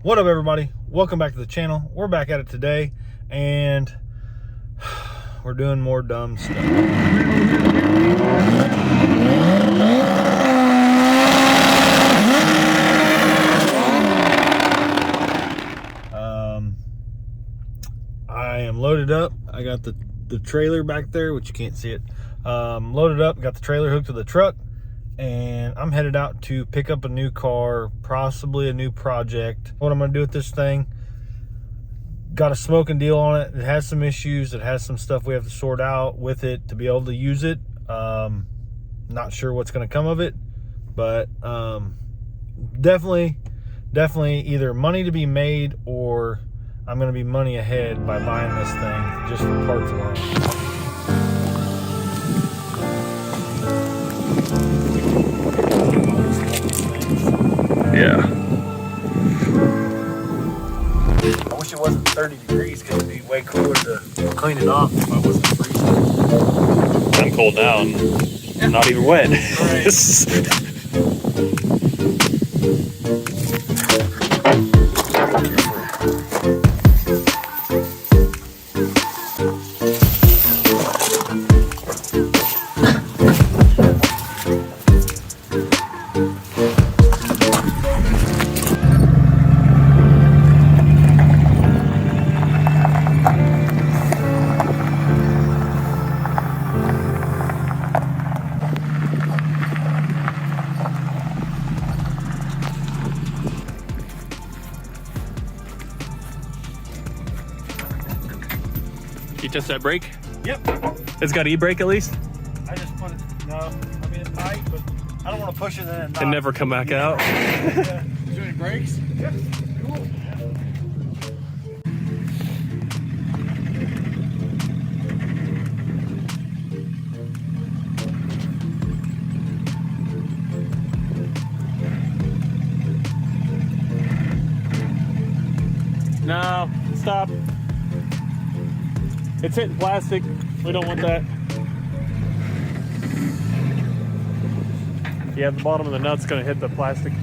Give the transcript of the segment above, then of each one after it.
What up, everybody? Welcome back to the channel. We're back at it today, and we're doing more dumb stuff. I am loaded up. I got the trailer back there, which you can't see it. Loaded up, got the trailer hooked to the truck, and I'm headed out to pick up a new car, possibly a new project. What I'm gonna do with this thing, got a smoking deal on it. It has some issues. It has some stuff we have to sort out with it to be able to use it. Not sure what's gonna come of it, but definitely either money to be made or I'm gonna be money ahead by buying this thing just for parts alone. Yeah. I wish it wasn't 30 degrees because it'd be way cooler to clean it off if I wasn't freezing. I'm cold now and I'm not even wet. Right. You test that brake? Yep. It's got e-brake at least? I just put it, no, I mean it's tight, but I don't want to push it and And never come back out? Yeah. Is there any brakes? Yep. Cool. No, stop. It's hitting plastic. We don't want that. Yeah, the bottom of the nut's gonna hit the plastic.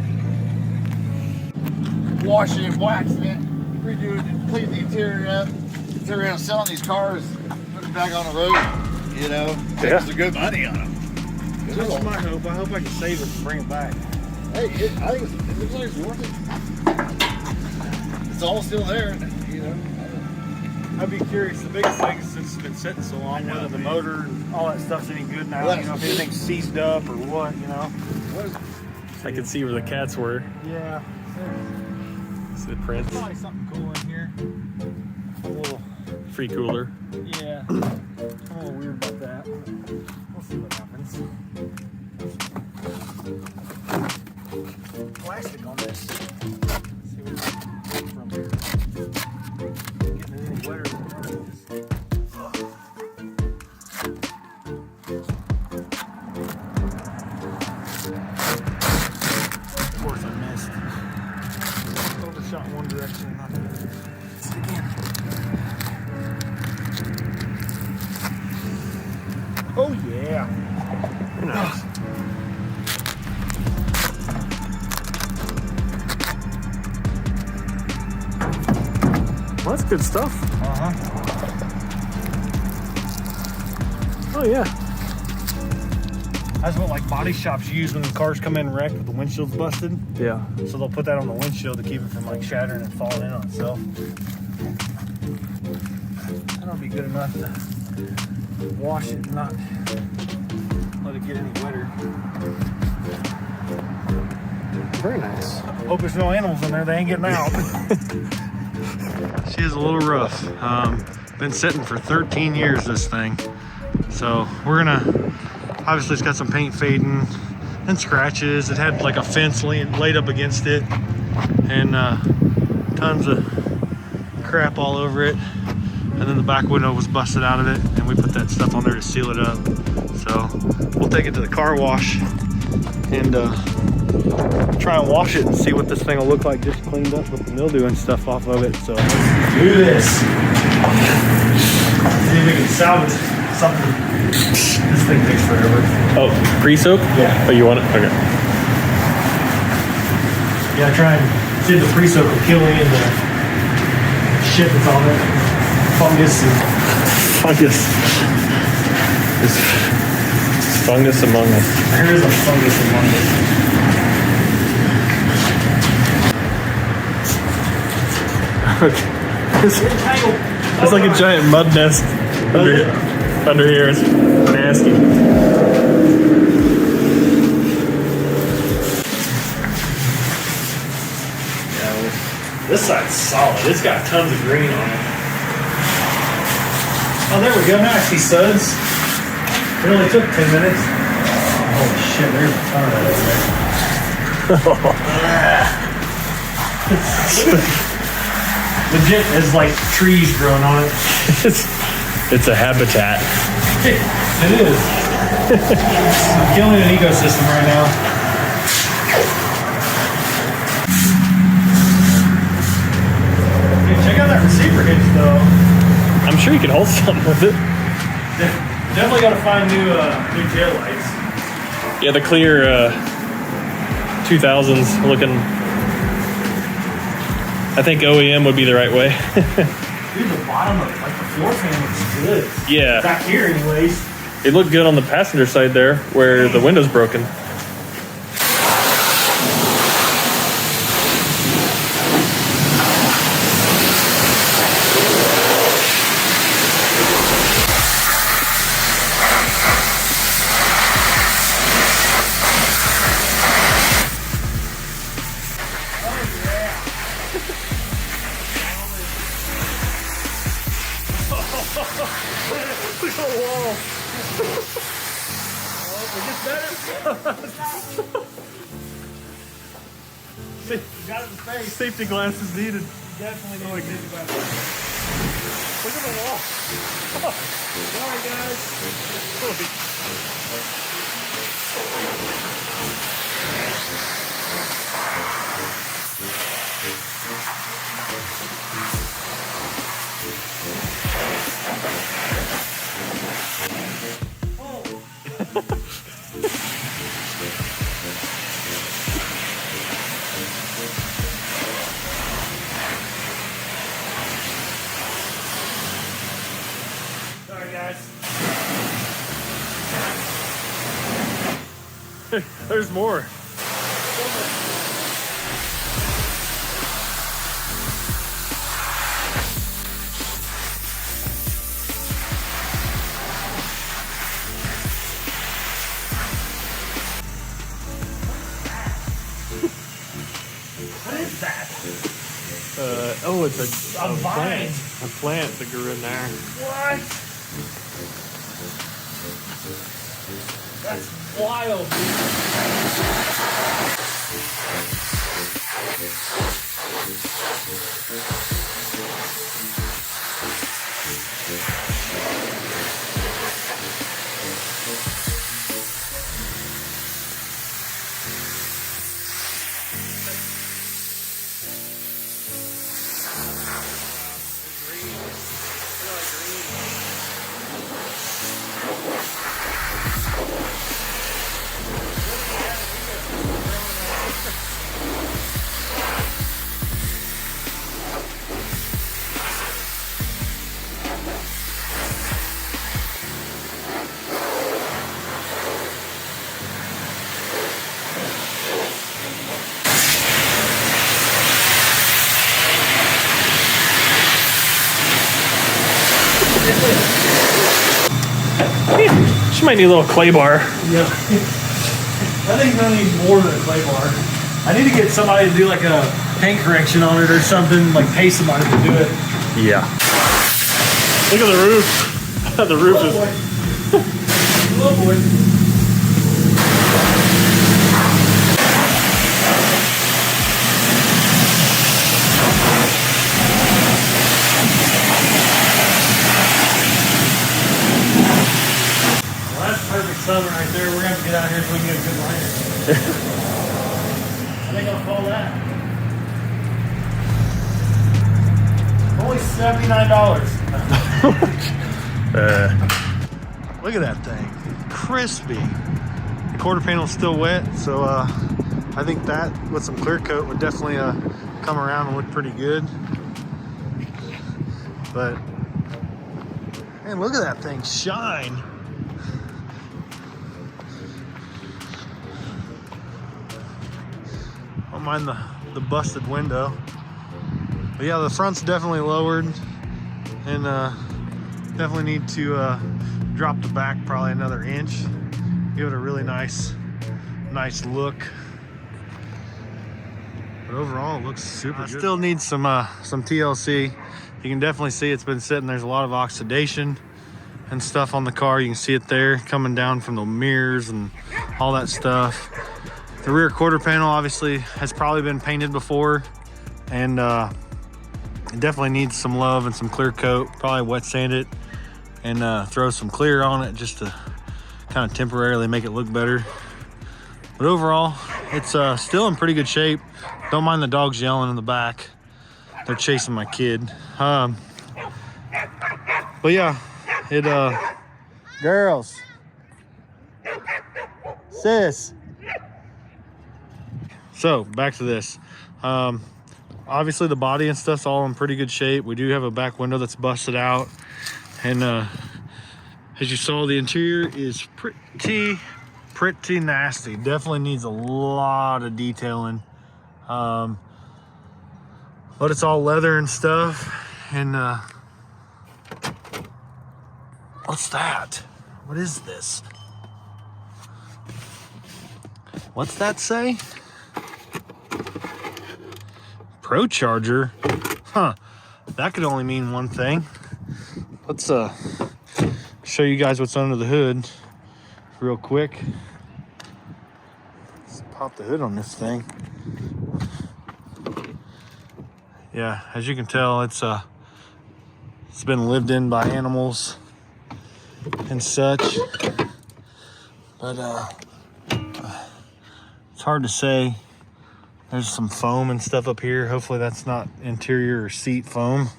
Washing it, waxing it, redoing it, cleaning the interior up. Considering I'm selling these cars, putting them back on the road, you know, Yeah. making some good money on them. That's my hope. I hope I can save it and bring it back. Hey, I think it looks like it's worth it. It's all still there, you know. I'd be curious. The biggest thing is since it's been sitting so long, whether the motor and all that stuff's any good now. Well, You know, if anything's seized up or what, you know. What is, I can see where the cats were. Yeah. See the prints. Probably something cool in here. A little, Free cooler. yeah. I'm a little weird about that. We'll see what happens. Plastic on this. See what from here. Getting it any wetter than it is. Of course I missed. Overshot in one direction and not the other. See again. Oh yeah. Nice. Well, that's good stuff. Uh-huh. Oh yeah. That's what like body shops use when the cars come in wrecked with the windshield's busted. Yeah. So they'll put that on the windshield to keep it from like shattering and falling in on itself. That'll be good enough to wash it and not let it get any wetter. Very nice. Hope there's no animals in there, they ain't getting out. She is a little rough. Been sitting for 13 years, this thing. So we're gonna, obviously it's got some paint fading and scratches. It had like a fence laid up against it and tons of crap all over it. And then the back window was busted out of it and we put that stuff on there to seal it up. So we'll take it to the car wash and try and wash it and see what this thing will look like just cleaned up with the mildew and stuff off of it. So let's do this. See if we can salvage something. This thing takes forever. Oh, pre-soak? Yeah. Oh, you want it? Okay. Yeah, try and See the pre-soak will kill any of the shit that's on it. Fungus and Fungus among us. there is a fungus among us. It's like a giant mud nest under here. It's nasty. This side's solid. It's got tons of green on it. Oh, there we go. Now I see suds. It only took 10 minutes. Holy shit, there's a ton of that over there. Legit, there's like trees growing on it. It's a habitat. It is. I'm killing an ecosystem right now. Check out that receiver hitch though. I'm sure you can hold something with it. Definitely got to find new tail lights. Yeah, the clear 2000s looking. I think OEM would be the right way. Dude, the bottom of like the floor fan looks good. Yeah, Back here, anyways. it looked good on the passenger side there where the window's broken. Look at the wall. Oh, it gets better. Got it in space. Safety glasses needed. Definitely need to think about that. Look at the wall. Sorry, guys. Sorry, guys. There's more. What is that? Oh, it's a vine. A plant that grew in there. What? That's wild, She might need a little clay bar. Yeah. I think I need more than a clay bar. I need to get somebody to do like a paint correction on it or something, like pay somebody to do it. Yeah. Look at the roof. The roof is. Oh boy. Well, that's perfect summer right there. We're gonna have to get out here so we can get a good liner. I think I'll call that. Only $79. Look at that thing. Crispy. The quarter panel's still wet, so I think that with some clear coat would definitely come around and look pretty good. But man, look at that thing shine. Don't mind the busted window. But yeah, the front's definitely lowered, and definitely need to drop the back probably another inch. Give it a really nice look. But overall, it looks super good. Still needs some TLC. You can definitely see it's been sitting. There's a lot of oxidation and stuff on the car. You can see it there coming down from the mirrors and all that stuff. The rear quarter panel obviously has probably been painted before, and it definitely needs some love and some clear coat. Probably wet sand it and throw some clear on it just to kind of temporarily make it look better. But overall, it's still in pretty good shape. Don't mind the dogs yelling in the back. They're chasing my kid. But yeah, it girls, sis. So back to this. Obviously the body and stuff's all in pretty good shape. We do have a back window that's busted out, and as you saw, the interior is pretty nasty. Definitely needs a lot of detailing. But it's all leather and stuff. And what's that? What is this? What's that say? Pro Charger? Huh. That could only mean one thing. Let's show you guys what's under the hood real quick. Let's pop the hood on this thing. Yeah, as you can tell, it's been lived in by animals and such. But it's hard to say. There's some foam and stuff up here. Hopefully that's not interior or seat foam.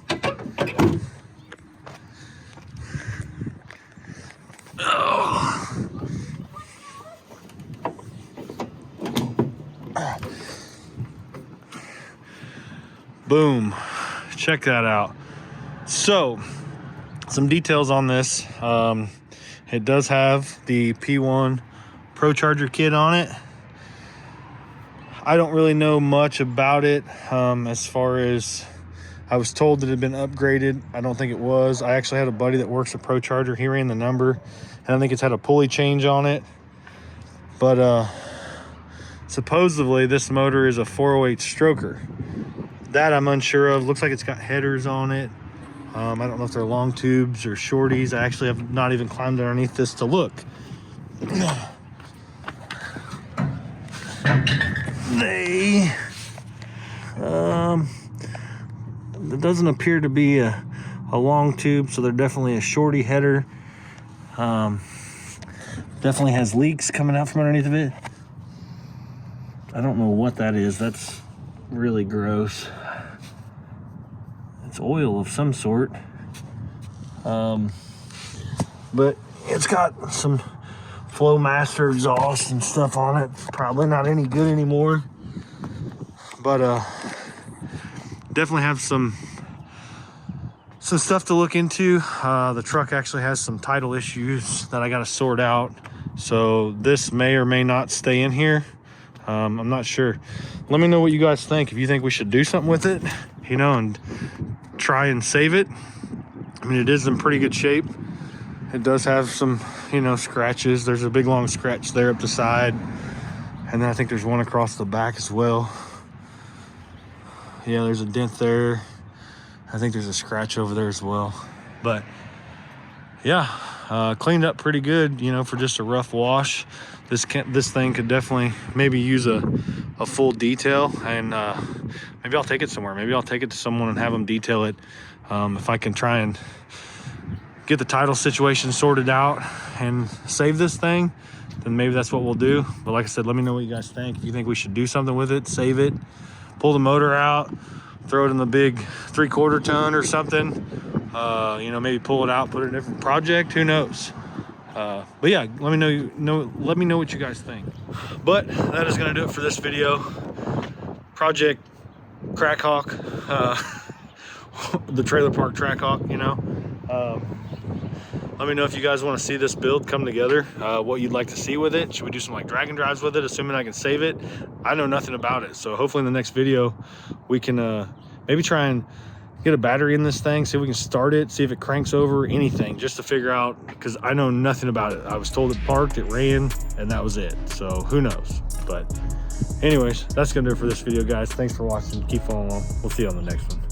Boom. Check that out. So, some details on this. It does have the P1 Pro Charger kit on it. I don't really know much about it. As far as I was told that it had been upgraded. I don't think it was. I actually had a buddy that works at Pro Charger. He ran the number, and I think it's had a pulley change on it. But supposedly this motor is a 408 stroker. That I'm unsure of. Looks like it's got headers on it. I don't know if they're long tubes or shorties. I actually have not even climbed underneath this to look. It doesn't appear to be a long tube, so they're definitely a shorty header. Definitely has leaks coming out from underneath of it. I don't know what that is. That's really gross. It's oil of some sort. But it's got some Flowmaster exhaust and stuff on it. Probably not any good anymore. But definitely have some stuff to look into. The truck actually has some title issues that I got to sort out. So this may or may not stay in here. I'm not sure. Let me know what you guys think. If you think we should do something with it, you know, and try and save it. I mean, it is in pretty good shape. It does have some, you know, scratches. There's a big long scratch there up the side, and then I think there's one across the back as well. Yeah, there's a dent there. I think there's a scratch over there as well. But yeah, cleaned up pretty good, you know, for just a rough wash. This thing could definitely maybe use a full detail, and maybe I'll take it somewhere. Maybe I'll take it to someone and have them detail it. If I can try and get the title situation sorted out and save this thing, then maybe that's what we'll do. But like I said, let me know what you guys think. If you think we should do something with it, save it, pull the motor out, throw it in the big 3/4 ton or something. You know, maybe pull it out, put it in a different project. Who knows? But yeah, let me know what you guys think. But that is going to do it for this video. Project Trackhawk, the trailer park Trackhawk, you know. Let me know if you guys want to see this build come together, what you'd like to see with it. Should we do some like drag and drives with it, assuming I can save it? I know nothing about it, so hopefully in the next video we can maybe try and get a battery in this thing, see if we can start it, see if it cranks over, anything, just to figure out, because I know nothing about it. I was told it parked, it ran, and that was it. So who knows? But anyways, that's gonna do it for this video, guys. Thanks for watching. Keep following along. We'll see you on the next one.